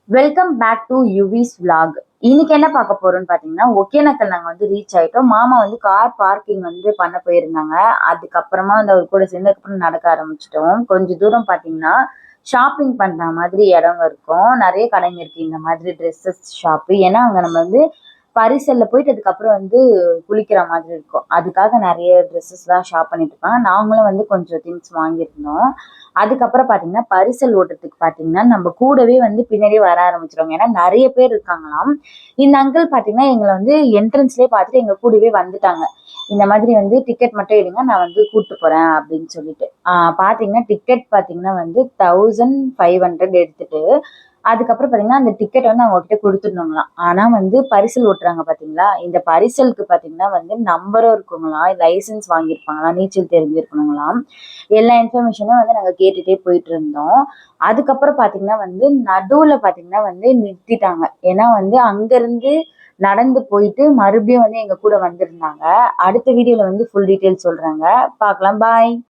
Welcome back to Yuvi's vlog. இன்னைக்கு என்ன பார்க்க போறோம்னு பாத்தீங்கன்னா, ஒகேனக்கல் நாங்க வந்து ரீச் ஆயிட்டோம். மாமா வந்து கார் பார்க்கிங் வந்து பண்ண போயிருந்தாங்க. அதுக்கப்புறமா வந்து அவர் கூட சேர்ந்ததுக்கப்புறம் நடக்க ஆரம்பிச்சிட்டோம். கொஞ்சம் தூரம் பாத்தீங்கன்னா ஷாப்பிங் பண்ற மாதிரி இடம் இருக்கும். நிறைய கடைங்க இருக்கு இந்த மாதிரி ட்ரெஸ்ஸஸ் ஷாப்பு. ஏன்னா அங்க நம்ம வந்து பரிசல்ல போயிட்டு அதுக்கப்புறம் வந்து குளிக்கிற மாதிரி இருக்கும். அதுக்காக நிறைய ட்ரெஸ்ஸஸ்லாம் ஷாப் பண்ணிட்டு இருப்பாங்க. நாங்களும் வந்து கொஞ்சம் திங்ஸ் வாங்கியிருந்தோம். அதுக்கப்புறம் பாத்தீங்கன்னா பரிசல் ஓட்டத்துக்கு பாத்தீங்கன்னா நம்ம கூடவே வந்து பின்னாடியே வர ஆரம்பிச்சிருவாங்க. ஏன்னா நிறைய பேர் இருக்காங்களாம். இந்த அங்கிள் பாத்தீங்கன்னா எங்களை வந்து என்ட்ரன்ஸ்லயே பார்த்துட்டு எங்க கூடவே வந்துட்டாங்க. இந்த மாதிரி வந்து டிக்கெட் மட்டும் எடுங்க, நான் வந்து கூட்டு போறேன் அப்படின்னு சொல்லிட்டு. பாத்தீங்கன்னா டிக்கெட் பாத்தீங்கன்னா வந்து 1500 எடுத்துட்டு அதுக்கப்புறம் பாத்தீங்கன்னா அந்த டிக்கெட் வந்து அவங்க கிட்ட கொடுத்துடணுங்களாம். ஆனா வந்து பரிசல் ஓட்டுறாங்க பாத்தீங்களா, இந்த பரிசலுக்கு பாத்தீங்கன்னா வந்து நம்பரும் இருக்குங்களாம், லைசன்ஸ் வாங்கியிருப்பாங்களாம், நீச்சல் தெரிஞ்சிருக்கணுங்களாம். எல்லா இன்ஃபர்மேஷனும் வந்து நாங்க கேட்டுட்டே போயிட்டு இருந்தோம். அதுக்கப்புறம் பாத்தீங்கன்னா வந்து நடுவுல பாத்தீங்கன்னா வந்து நிறுத்திட்டாங்க. ஏன்னா வந்து அங்க இருந்து நடந்து போயிட்டு மறுபடியும் வந்து எங்க கூட வந்திருந்தாங்க. அடுத்த வீடியோல வந்து ஃபுல் டீட்டெயில் சொல்றாங்க. பார்க்கலாம். பாய்.